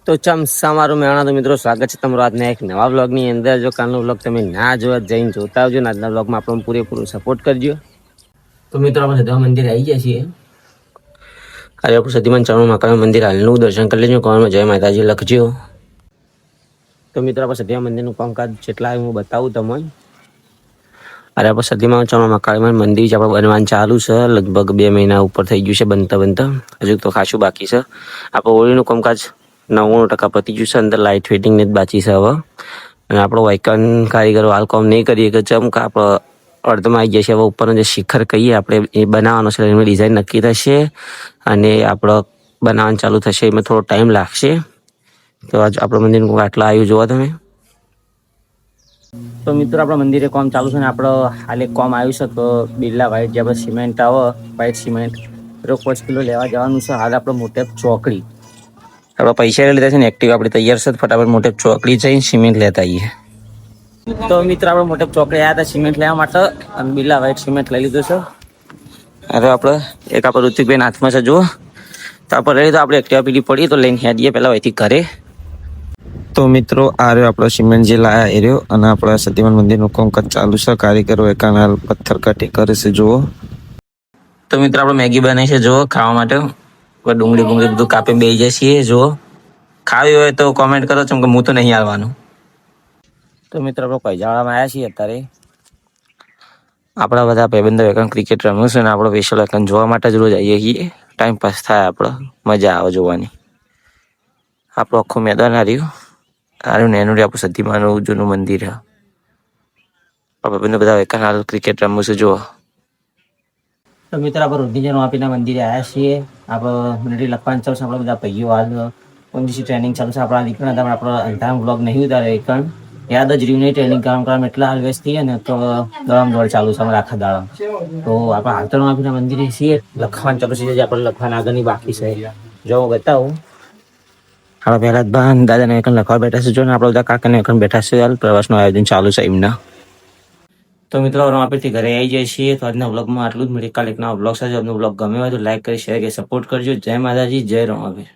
તો મારું મેળા તો મિત્રો સ્વાગત છે તમારું આજના એક નવા વ્લોગની અંદર. જો કાલનો વ્લોગ તમે ના જોવા જઈને જોતા આવજો ને આજના વ્લોગમાં આપણો પૂરેપૂરો સપોર્ટ કરજો. તો મિત્રો આપણે સદીમા મંદિર આવી ગયા છીએ. આજે આપણું સદીમાન ચાણું મહાકાળી મંદિર હાલનું દર્શન કરી લેજો. કોમેન્ટમાં જય માતાજી લખજો. તો મિત્રો આપણે સદીમા મંદિરનું કામકાજ જેટલા હું બતાવું તમને. અરે આપણે સદીમા ચાણું મહાકાળી મંદિર આપણે બનવાનું ચાલુ છે. લગભગ 2 મહિના ઉપર થઈ ગયું છે બનતા હજુ તો ખાસું બાકી છે. આપણે હોળીનું કામકાજ 99% પતી ગયું છે. અંદર લાઇટ ફિટિંગ ને જ બાકી છે હવે. અને આપણો વાઇકન કારીગરો હાલ કામ નહીં કરીએ કે ચમ કે આપણે અડધમાં આવી ગયા છે. હવે ઉપરનો જે શિખર કહીએ આપણે એ બનાવવાનો છે. એની ડિઝાઇન નક્કી થશે અને આપણે બનાવવાનું ચાલુ થશે. એમાં થોડો ટાઈમ લાગશે. તો આજ આપણો મંદિરનું આટલા આવ્યું જોવા તમે. તો મિત્રો આપણા મંદિરે કામ ચાલુ છે ને આપણે હાલ એક કામ આવ્યું છે. તો બિરલા વ્હાઇટ જે આપણે સિમેન્ટ આવે વ્હાઇટ સિમેન્ટ 5 કિલો લેવા જવાનું છે. હાલ આપણે મોટેપ ચોકડી આપણે પૈસા લીધા છે ને એક્ટિવ આપણે તૈયાર છે. ફટાફટ મોટેપ ચોકડી જઈને સિમેન્ટ લેતા આવીએ. તો મિત્રો આપણે મોટેપ ચોકડી આવ્યા હતા સિમેન્ટ લેવા માટે અને બિરલા વ્હાઇટ સિમેન્ટ લઈ લીધું છે. અરે આપણે એક આપણે ઋતિકભાઈ હાથમાં છે જુઓ. તો આપણે રહી તો આપણે એક્ટિવા પીલી પડીએ તો લઈને હેડીએ પહેલાં અહીંથી ઘરે. તો મિત્રો આ રહ્યો આપણો સિમેન્ટ જે લાયા એ રહ્યો અને આપણા સતીમાન મંદિરનું કામકાજ ચાલુ છે. કારીગરો એકાના પથ્થર કટી કરે છે જુઓ. તો મિત્રો આપણે મેગી બનાવી છે જુઓ ખાવા માટે. ડુંગળી બધું કાપી બેસી જાય છીએ જુઓ. ખાવી હોય તો કોમેન્ટ કરો ચમ કે હું તો નહીં આવવાનું. તો મિત્રો આપણે પૈજાવાળામાં આવ્યા છીએ અત્યારે. આપણા બધા ભાઈબંધો એકન ક્રિકેટ રમ્યું છે ને આપણે સ્પેશિયલ એકન જોવા માટે જ રોજ આવીએ છીએ. ટાઈમ પાસ થાય આપણે મજા આવે જોવાની. આપણું આખું મેદાન હાર્યું ને એનું આપણું સતીમાનું જૂનું મંદિર. આપણે બધા એકન હાલ ક્રિકેટ રમ્યું છે જુઓ. તો મિત્રો આપણે રુધિજન વાપીના મંદિરે આવ્યા છીએ. આપણે મિલિટરી લખવાનું ચાલુ છે. આપણે બધા ભાઈઓ હાલ કોન્ડિસી ટ્રેનિંગ ચાલુ છે. આપણા દીકરા હતા આપણો અંધારામ બ્લોગ નહીં ઉતારે એકણ યાદ જ રહ્યું નહીં. ટ્રેનિંગ કામ એટલા હાલ વેસ્ટ થઈએ ને તો દોડ ચાલુ છે અમારા આખા દાડા. તો આપણે હાલતણ વાપીના મંદિરે છીએ. લખવાનું ચાલુ છે. જે આપણે લખવાના આગળની બાકી છે જો હું બતાવું. આપણે પહેલાં જ બાન દાદાને એકણ લખવા બેઠા છે. જો ને આપણે બધા કાકાને એકણ બેઠા છે. હાલ પ્રવાસનું આયોજન ચાલુ છે એમના. તો મિત્રો વાપીથી ઘરે આવી જાય છીએ. તો આજના વ્લોગમાં આટલું જ. મળી કાલે એક નવા વ્લોગ સાથે. આપનો વ્લોગ ગમે હોય તો લાઈક કરી શેર કરી સપોર્ટ કરજો. જય માતાજી જય રમાપીર.